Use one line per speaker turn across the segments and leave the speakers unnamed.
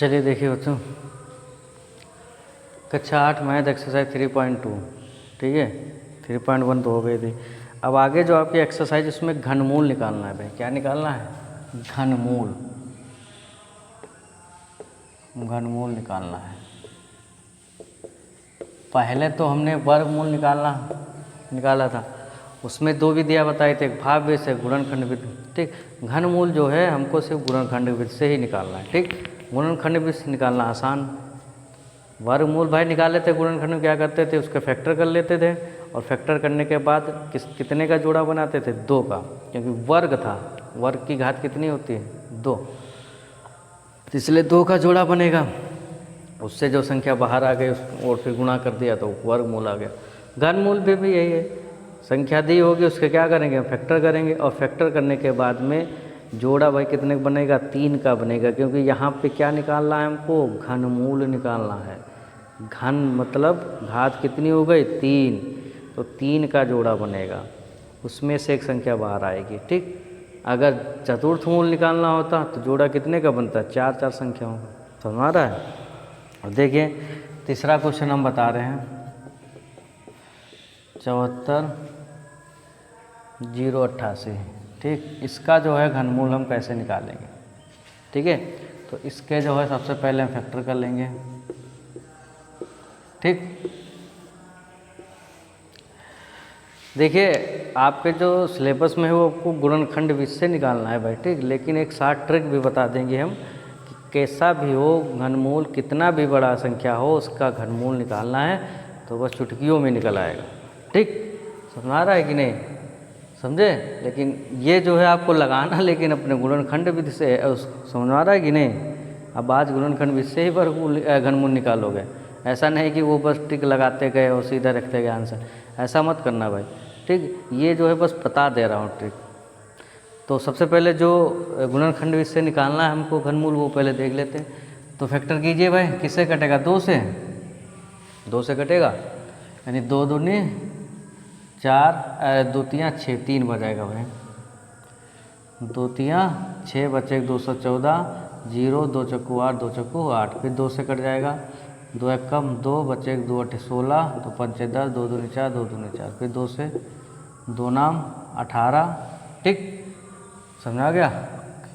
चलिए देखिए बच्चों, कक्षा 8 मैथ एक्सरसाइज 3.2, ठीक है। 3.1 तो हो गई थी। अब आगे जो आपकी एक्सरसाइज उसमें घनमूल निकालना है भाई। क्या निकालना है? घनमूल। घनमूल निकालना है। पहले तो हमने वर्गमूल निकाला था। उसमें दो विधियाँ बताई थी, एक भाव विधि से गुणनखंड विधि, ठीक। घनमूल जो है हमको सिर्फ गुणनखंड विधि से ही निकालना है, ठीक। गुणनखंड विधि से निकालना आसान। वर्गमूल भाई निकाल लेते, गुणनखंड में क्या करते थे, उसके फैक्टर कर लेते थे और फैक्टर करने के बाद कितने का जोड़ा बनाते थे? 2 का, क्योंकि वर्ग था। वर्ग की घात कितनी होती है? 2, तो इसलिए 2 का जोड़ा बनेगा। उससे जो संख्या बाहर आ गई और फिर गुणा कर दिया तो वर्गमूल आ गया। घनमूल भी यही है, संख्या दी होगी उसके क्या करेंगे? फैक्टर करेंगे और फैक्टर करने के बाद में जोड़ा भाई कितने का बनेगा? 3 का बनेगा, क्योंकि यहाँ पे क्या निकालना है हमको? घनमूल निकालना है। घन मतलब घात कितनी हो गई? 3, तो 3 का जोड़ा बनेगा, उसमें से एक संख्या बाहर आएगी, ठीक। अगर चतुर्थ मूल निकालना होता तो जोड़ा कितने का बनता? 4 संख्याओं का। समझ आ रहा है? और देखिए तीसरा क्वेश्चन हम बता रहे हैं, 74,088, ठीक। इसका जो है घनमूल हम कैसे निकालेंगे, ठीक है। तो इसके जो है सबसे पहले हम फैक्टर कर लेंगे, ठीक। देखिए आपके जो सिलेबस में है वो आपको गुणनखंड विधि से निकालना है भाई, ठीक। लेकिन एक शॉर्ट ट्रिक भी बता देंगे हम कि कैसा भी हो घनमूल, कितना भी बड़ा संख्या हो उसका घनमूल निकालना है तो बस चुटकियों में निकल आएगा, ठीक। समझ आ रहा है कि नहीं? समझे? लेकिन ये जो है आपको लगाना लेकिन अपने गुणनखंड विधि से। समझ आ रहा है कि नहीं? अब आज गुणनखंड विधि से ही वर्गमूल घनमूल निकालोगे। ऐसा नहीं कि वो बस टिक लगाते गए और सीधा रखते गए आंसर, ऐसा मत करना भाई, ठीक। ये जो है बस बता दे रहा हूँ ट्रिक। तो सबसे पहले जो गुणनखंड विधि से निकालना है हमको घनमूल, वो पहले देख लेते हैं। तो फैक्टर कीजिए भाई, किससे कटेगा? 2 से। 2 से कटेगा, यानी 2 दूनी 4, 2 तियाँ 6, 3 बजाएगा भाई। 2 तियाँ 6 बचे 214, 0, 2 चक्कू 8, 2 चक्कू 8, फिर 2 से कट जाएगा। 2 एक कम 2 बचे 2 8 16, 2 5 10, 2 दूनी 4, 2 दूनी 4, फिर 2 से 2 नाम 18, ठीक। समझ आ गया?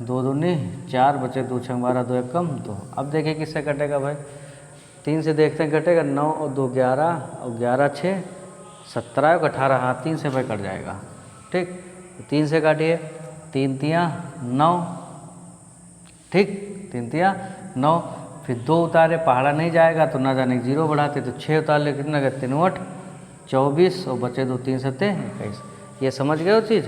2 दूनी 4 बचे 2 6 12, 2 एक कम 2। अब देखिए किससे कटेगा भाई? 3 से देखते हैं कटेगा। 9 और 2 11 और 11 6 17 और 18, हाँ 3 से भाई कट जाएगा, ठीक। 3 से काटिए, 3 तियाँ 9, ठीक। 3 तियाँ 9, फिर 2 उतारे, पहाड़ा नहीं जाएगा तो ना जाने 0 बढ़ाते, तो 6 उतार ले, कितना गया? 3 8 24 और बचे 2 3 7 21। ये समझ गए वो चीज़?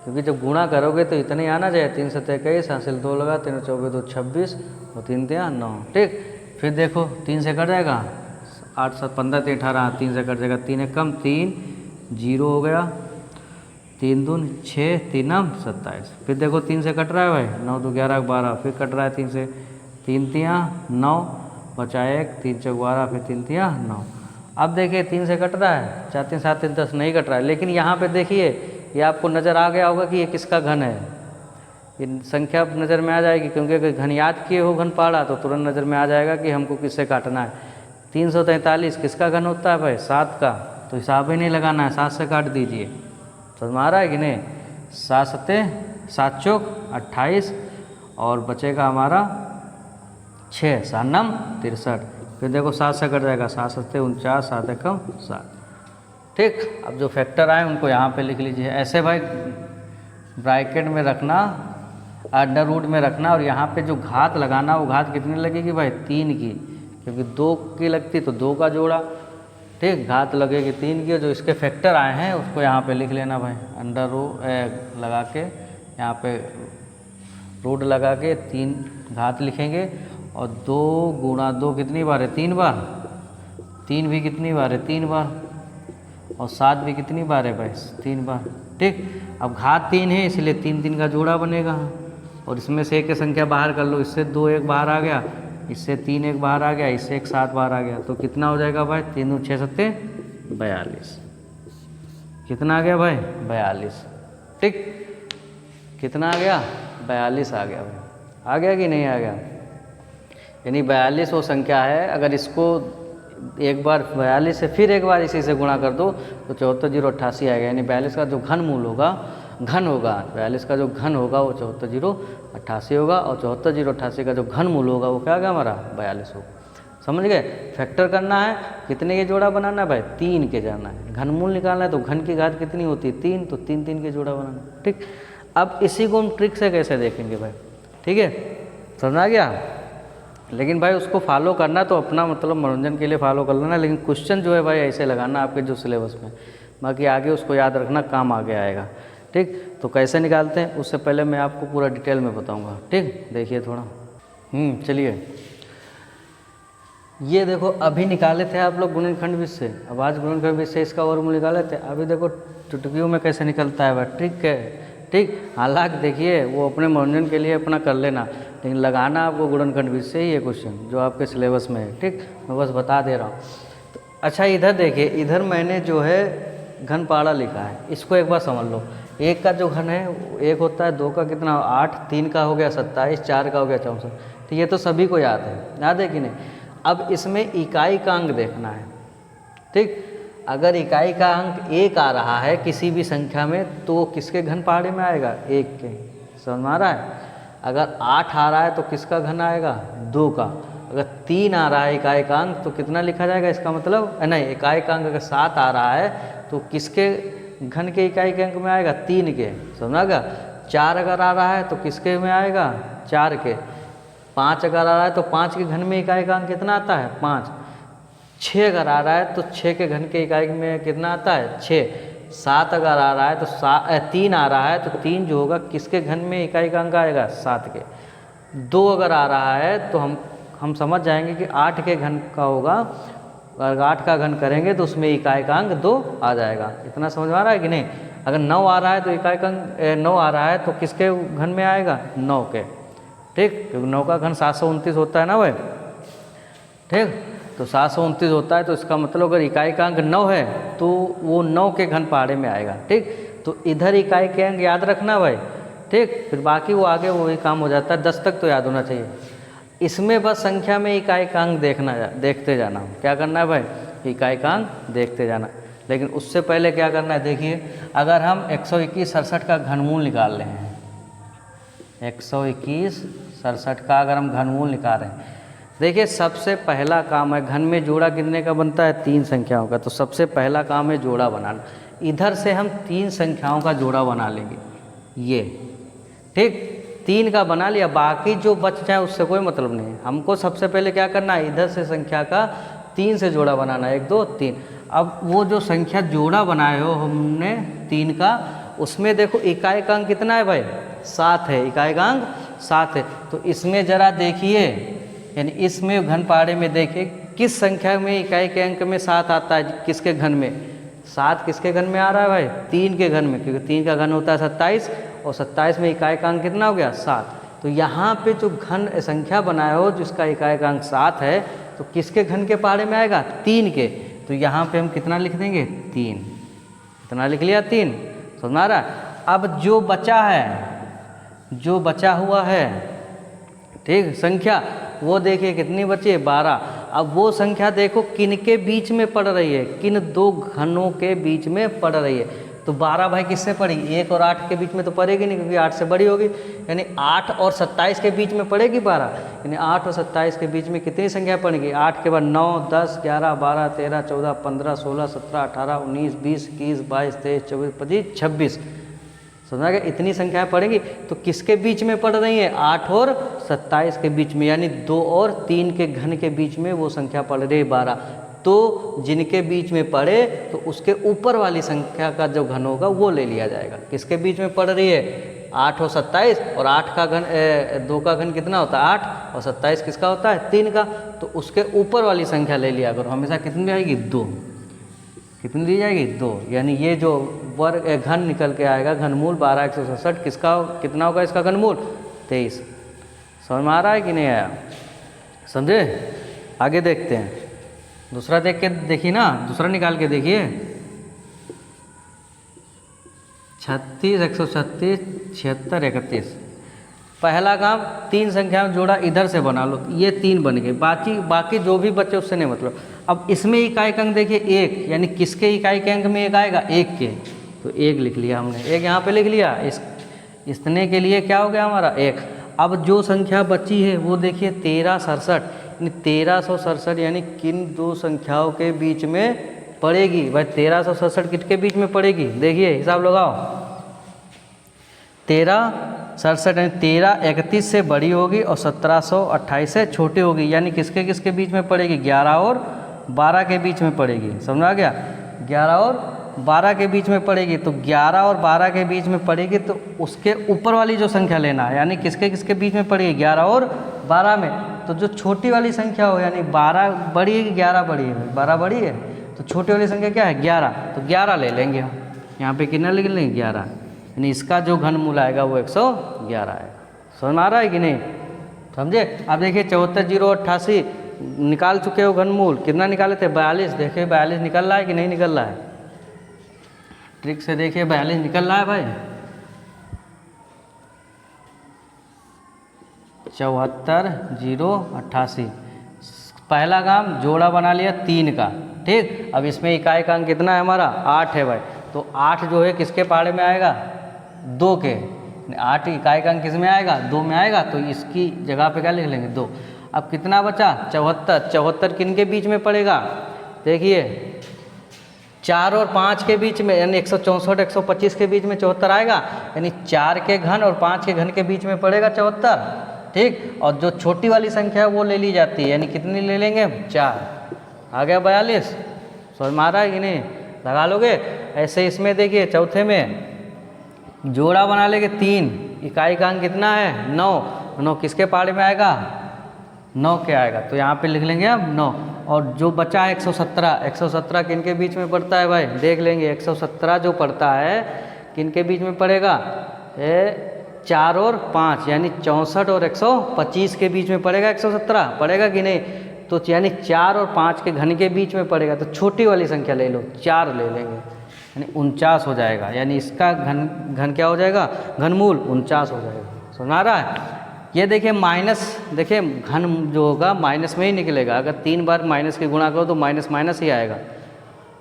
क्योंकि जब गुणा करोगे तो इतना ही आना चाहिए। 3 7 21, हासिल 2 लगा, 3 24 2 26 और 3 तियाँ 9, ठीक। फिर देखो 3 से कट जाएगा, 8 7 15 3 18, 3 से कट जाएगा। 3 एक कम 3, 0 हो गया। 3 दून 6, 3 नाम 27, फिर देखो 3 से कट रहा है भाई। 9 2 11 12, फिर कट रहा है 3 से। 3 तियाँ 9 बचा 1, 3 चौक 12, फिर 3 तियाँ 9। अब देखिए 3 से कट रहा है, 4 3 7 3 10 नहीं कट रहा है। लेकिन यहाँ पे देखिए ये आपको नज़र आ गया होगा कि ये किसका घन है। ये संख्या नज़र में आ जाएगी, क्योंकि अगर घन याद किए हो घन पहाड़ा तो तुरंत नज़र में आ जाएगा कि हमको किससे काटना है। 343 किसका घन होता है भाई? 7 का, तो हिसाब ही नहीं लगाना है, 7 से काट दीजिए। समझ में आ रहा है कि नहीं? 7 सत्ते 7 चौक 28 और बचेगा हमारा 6, 7 नम 63, फिर देखो 7 से कट जाएगा, 7 सत्ते 49, 7 एकम 7, ठीक। अब जो फैक्टर आए उनको यहाँ पे लिख लीजिए। ऐसे भाई ब्रैकेट में रखना, अंडर रूट में रखना, और यहाँ पे जो घात लगाना वो घात कितनी लगेगी भाई? 3 की, क्योंकि 2 की लगती तो 2 का जोड़ा, ठीक। घात लगेगी 3 की। जो इसके फैक्टर आए हैं उसको यहाँ पे लिख लेना भाई, अंडर रूट लगा के, यहाँ पे रूट लगा के 3 घात लिखेंगे। और 2 गुणा 2 कितनी बार है? 3 बार। 3 भी कितनी बार है? 3 बार। और 7 भी कितनी बार है भाई? 3 बार, ठीक। अब घात 3 है इसलिए 3 3 का जोड़ा बनेगा, और इसमें से एक संख्या बाहर कर लो। इससे 2 1 बाहर आ गया, इससे 3 1 बाहर आ गया, इससे 1 7 बाहर आ गया, तो कितना हो जाएगा भाई? 3 6 7 42। कितना आ गया भाई? 42, ठीक। कितना आ गया? 42 आ गया भाई। आ गया कि नहीं आ गया? यानी 42 वो संख्या है, अगर इसको एक बार 42 से फिर एक बार इसी से गुणा कर दो तो 74,088 आएगा। यानी 42 का जो घन मूल होगा, घन होगा 42 का जो घन होगा वो 74,088 होगा, और 74,088 का जो घन मूल होगा वो क्या होगा हमारा 42 होगा। समझ गए? फैक्टर करना है, कितने के जोड़ा बनाना है भाई? 3 के जाना है। घनमूल निकालना है तो घन की घात कितनी होती है? 3, तो 3 3 के जोड़ा बनाना है। ठीक, अब इसी को हम ट्रिक से कैसे देखेंगे भाई? ठीक है, समझ आ गया? लेकिन भाई उसको फॉलो करना तो अपना मतलब मनोरंजन के लिए फॉलो कर लेना, लेकिन क्वेश्चन जो है भाई ऐसे लगाना आपके जो सिलेबस में, बाकी आगे उसको याद रखना, काम आगे आएगा। ठीक, तो कैसे निकालते हैं उससे पहले मैं आपको पूरा डिटेल में बताऊंगा। ठीक, देखिए थोड़ा। चलिए, ये देखो अभी निकाले थे आप लोग गुणनखंड विधि से, अब आज गुणनखंड विधि से इसका वर्गमूल निकाले थे। अभी देखो चुटकियों में कैसे निकलता है भाई, ट्रिक है। ठीक, हालांकि देखिए वो अपने मनोरंजन के लिए अपना कर लेना, लेकिन लगाना आपको गुणनखंड विधि से ही है क्वेश्चन जो आपके सिलेबस में है। ठीक, मैं बस बता दे रहा हूँ। तो अच्छा इधर देखिए, इधर मैंने जो है घन पाड़ा लिखा है, इसको एक बार समझ लो। 1 का जो घन है 1 होता है, 2 का कितना 8, 3 का हो गया 27, 4 का हो गया 64। तो ये तो सभी को याद है कि नहीं? अब इसमें इकाई का अंक देखना है। ठीक, अगर इकाई का अंक 1 आ रहा है किसी भी संख्या में तो वो किसके घन पहाड़े में आएगा? 1 के। समझ में आ रहा है? अगर 8 आ रहा है तो किसका घन आएगा? 2 का। अगर 3 आ रहा है इकाई का अंक तो कितना लिखा जाएगा? इसका मतलब नहीं, इकाई का अंक अगर 7 आ रहा है तो किसके घन के इकाई के अंक में आएगा? 3 के। समझा? 4 अगर आ रहा है तो किसके में आएगा? 4 के। 5 अगर आ रहा है तो 5 के घन में इकाई का अंक कितना आता है? 5। 6 अगर आ रहा है तो 6 के घन के इकाई में कितना आता है? 6। 7 अगर आ रहा है तो 3 आ रहा है तो 3 जो होगा किसके घन में इकाई का अंक आएगा? 7 के। 2 अगर आ रहा है तो हम समझ जाएंगे कि 8 के घन का होगा। अगर 8 का घन करेंगे तो उसमें इकाई का अंक 2 आ जाएगा। इतना समझ में आ रहा है कि नहीं? अगर 9 आ रहा है तो इकाई का अंक 9 आ रहा है तो किसके घन में आएगा? 9 के। ठीक, क्योंकि 9 का घन 729 होता है ना भाई। ठीक, तो 729 होता है तो इसका मतलब अगर इकाई का अंक 9 है तो वो 9 के घन पहाड़े में आएगा। ठीक, तो इधर इकाई के अंक याद रखना भाई। ठीक, फिर बाकी वो आगे वही काम हो जाता है। 10 तक तो याद होना चाहिए। इसमें बस संख्या में इकाई का अंक देखते जाना। क्या करना है भाई? इकाई का अंक देखते जाना। लेकिन उससे पहले क्या करना है? देखिए, अगर हम 121 67 का घनमूल निकाल रहे हैं, 121 67 का अगर हम घनमूल निकाल रहे हैं, देखिए सबसे पहला काम है, घन में जोड़ा कितने का बनता है? 3 संख्याओं का। तो सबसे पहला काम है जोड़ा बनाना। इधर से हम 3 संख्याओं का जोड़ा बना लेंगे। ये ठीक, 3 का बना लिया, बाकी जो बच जाए उससे कोई मतलब नहीं है। हमको सबसे पहले क्या करना है? इधर से संख्या का 3 से जोड़ा बनाना है। 1 2 3। अब वो जो संख्या जोड़ा बनाए हो हमने 3 का, उसमें देखो इकाई का अंक कितना है भाई? 7 है। इकाई का अंक 7 है। तो इसमें जरा देखिए, यानी इसमें घन पहाड़े में देखिए किस संख्या में इकाई के अंक में 7 आता है? किसके घन में? 7 किसके घन में आ रहा है भाई? 3 के घन में, क्योंकि 3 का घन होता है 27 और 27 में इकाई का अंक कितना हो गया? 7। तो यहाँ पे जो घन संख्या बनाए हो जिसका इकाई का अंक 7 है तो किसके घन के पहाड़े में आएगा? 3 के। तो यहाँ पे हम कितना लिख देंगे? 3। कितना लिख लिया? 3। समझ आ रहा है? अब जो बचा है, जो बचा हुआ है ठीक संख्या, वो देखिए कितनी बची है? 12। अब वो संख्या देखो किन के बीच में पड़ रही है? किन 2 घनों के बीच में पड़ रही है। तो 12 भाई किससे पड़ी? 1 और 8 के बीच में तो पड़ेगी नहीं, क्योंकि 8 से बड़ी होगी। यानी 8 और 27 के बीच में पड़ेगी 12। यानी 8 और 27 के बीच में कितनी संख्या पड़ेगी? 8 के बाद 9 10 11 12 13 14 15 16 17 18 19 20 21 22 23 24 25 26। समझा गया? इतनी संख्याएं पड़ेंगी। तो किसके बीच में पड़ रही है? 8 और 27 के बीच में, यानी 2 और 3 के घन के बीच में वो संख्या पड़ रही है 12। तो जिनके बीच में पड़े तो उसके ऊपर वाली संख्या का जो घन होगा वो ले लिया जाएगा। किसके बीच में पड़ रही है? 8 और 27, और 8 का घन 2 का घन कितना होता है? 8, और 27 किसका होता है? 3 का। तो उसके ऊपर वाली संख्या ले लिया करो। हमेशा कितनी आएगी? 2। कितनी दी जाएगी? 2। यानी ये जो वर्ग घन निकल के आएगा, घनमूल 12 167 किसका कितना होगा? इसका घनमूल 23। समझ में आ रहा है कि नहीं आया? समझे? आगे देखते हैं। दूसरा देख के देखिए ना, दूसरा निकाल के देखिए। 36 136 76 31। पहला काम 3 संख्या में जोड़ा इधर से बना लो, ये 3 बन गए, बाकी जो भी बचे उससे नहीं मतलब। अब इसमें इकाई अंक देखिए 1, यानी किसके इकाई के अंक में 1 आएगा? 1 के, तो 1 लिख लिया हमने, 1 यहाँ पे लिख लिया। इतने के लिए क्या हो गया हमारा? 1। अब जो संख्या बची है वो देखिए 1367, यानी 1367 यानी किन दो संख्याओं के बीच में पड़ेगी भाई? 1367 किसके बीच में पड़ेगी? देखिए हिसाब लगाओ, 1367 यानी 1331 से बड़ी होगी और 1728 से छोटी होगी, यानी किसके किसके बीच में पड़ेगी? 11 और 12 के बीच में पड़ेगी। समझ आ गया? 11 और 12 के बीच में पड़ेगी, तो 11 और 12 के बीच में पड़ेगी तो उसके ऊपर वाली जो संख्या लेना है, यानी किसके किसके बीच में पड़ेगी? 11 और 12 में। तो जो छोटी वाली संख्या हो, यानी 12 बड़ी है कि 11 बड़ी है? 12 बड़ी है, तो छोटी वाली संख्या क्या है? 11, तो 11 ले लेंगे हम। यहाँ पे कितना लिख लेंगे? 11, यानी इसका जो घनमूल आएगा वो 111 है। समझ में आ रहा है कि नहीं? समझे? अब देखिए 74,088 निकाल चुके हो घनमूल, कितना निकाले थे? 42। देखिए 42 निकल रहा है कि नहीं निकल रहा है? ट्रिक से देखिए 42 निकल रहा है भाई। 74,088, पहला काम जोड़ा बना लिया 3 का, ठीक। अब इसमें इकाई का अंक कितना है हमारा? 8 है भाई, तो 8 जो है किसके पहाड़े में आएगा? 2 के। 8 इकाई का अंक किस में आएगा? 2 में आएगा, तो इसकी जगह पे क्या लिख लेंगे? 2। अब कितना बचा? 74। 74 किन के बीच में पड़ेगा? देखिए 4 और 5 के बीच में, यानी 164 125 के बीच में 74 आएगा, यानी 4 के घन और 5 के घन के बीच में पड़ेगा 74, ठीक। और जो छोटी वाली संख्या है वो ले ली जाती है, यानी कितनी ले लेंगे? 4। आ गया 42। समझ में आ रहा है कि नहीं? लगा लोगे। ऐसे इसमें देखिए चौथे में जोड़ा बना लेंगे 3, इकाई का अंक कितना है? 9। 9 किसके पहाड़े में आएगा? 9 के आएगा, तो यहाँ पे लिख लेंगे अब 9। और जो बचा है 117, 117 किन के बीच में पड़ता है भाई? देख लेंगे 117 जो पड़ता है किन के बीच में पड़ेगा? 4 और 5, यानी 64 और 125 के बीच में पड़ेगा 117, पड़ेगा कि नहीं? तो यानी 4 और 5 के घन के बीच में पड़ेगा, तो छोटी वाली संख्या ले लो, 4 ले लेंगे, यानी 49 हो जाएगा, यानी इसका घन क्या हो जाएगा? घनमूल 49 हो जाएगा। सुना रहा है? ये देखिए माइनस, देखिए घन जो होगा माइनस में ही निकलेगा। अगर 3 बार माइनस की गुणा करो तो माइनस माइनस ही आएगा,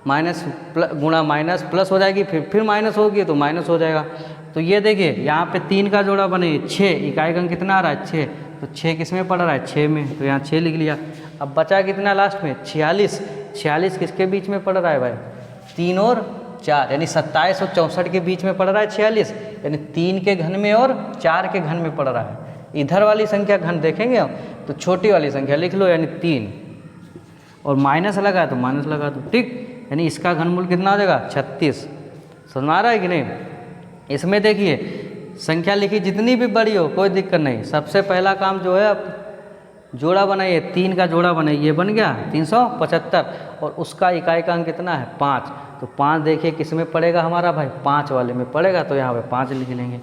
माइनस गुणा माइनस प्लस हो जाएगी, फिर माइनस होगी तो माइनस हो जाएगा। तो ये देखिए यहाँ पे 3 का जोड़ा बने 6, इकाई का अंक कितना आ रहा है? 6, तो 6 किस में पड़ रहा है? 6 में, तो यहाँ 6 लिख लिया। अब बचा कितना लास्ट में? 46। 46 किसके बीच में पड़ रहा है भाई? 3 और 4, यानी 27 और 64 के बीच में पड़ रहा है 46, यानी 3 के घन में और 4 के घन में पड़ रहा है। इधर वाली संख्या घन देखेंगे हम, तो छोटी वाली संख्या लिख लो, यानी 3, और माइनस लगा तो माइनस लगा दो, ठीक। यानी इसका घनमूल कितना हो जाएगा? 36। समझ आ रहा है कि नहीं? इसमें देखिए संख्या लिखी जितनी भी बड़ी हो कोई दिक्कत नहीं, सबसे पहला काम जो है आप जोड़ा बनाइए, 3 का जोड़ा बनाइए, ये बन गया 375, और उसका इकाई का अंक कितना है? 5। तो 5 देखिए किस में पड़ेगा हमारा भाई? 5 वाले में पड़ेगा, तो यहाँ पे 5 लिख लेंगे।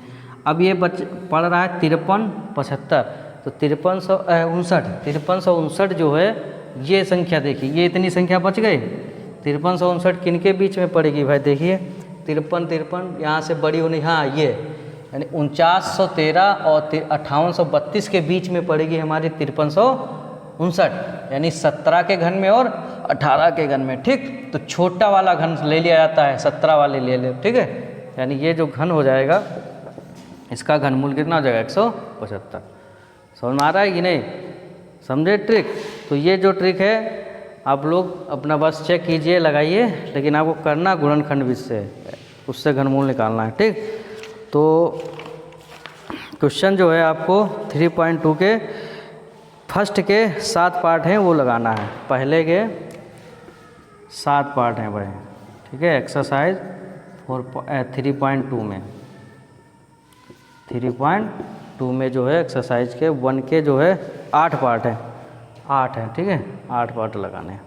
अब ये पड़ रहा है 53 75, तो 5359 जो है ये संख्या देखिए, ये इतनी संख्या बच गई। 5359 किन के बीच में पड़ेगी भाई? देखिए 53 यहाँ से बड़ी होनी, हाँ ये, यानी 4913 और 5832 के बीच में पड़ेगी हमारी 5359, यानी 17 के घन में और 18 के घन में, ठीक। तो छोटा वाला घन ले लिया जाता है, 17 वाले ले ले, ठीक है। यानी ये जो घन हो जाएगा इसका घनमूल कितना हो जाएगा? 175। समझ में आ रहा है कि नहीं? समझे ट्रिक? तो ये जो ट्रिक है आप लोग अपना बस चेक कीजिए, लगाइए, लेकिन आपको करना गुणनखंड विधि से, उससे घनमूल निकालना है, ठीक। तो क्वेश्चन जो है आपको 3.2 के फर्स्ट के 7 पार्ट हैं वो लगाना है, पहले के 7 पार्ट हैं भाई, ठीक है। एक्सरसाइज 3.2 में 3.2 में जो है एक्सरसाइज के 1 के जो है 8 पार्ट हैं, 8 हैं, ठीक है, 8 पार्ट लगाने हैं।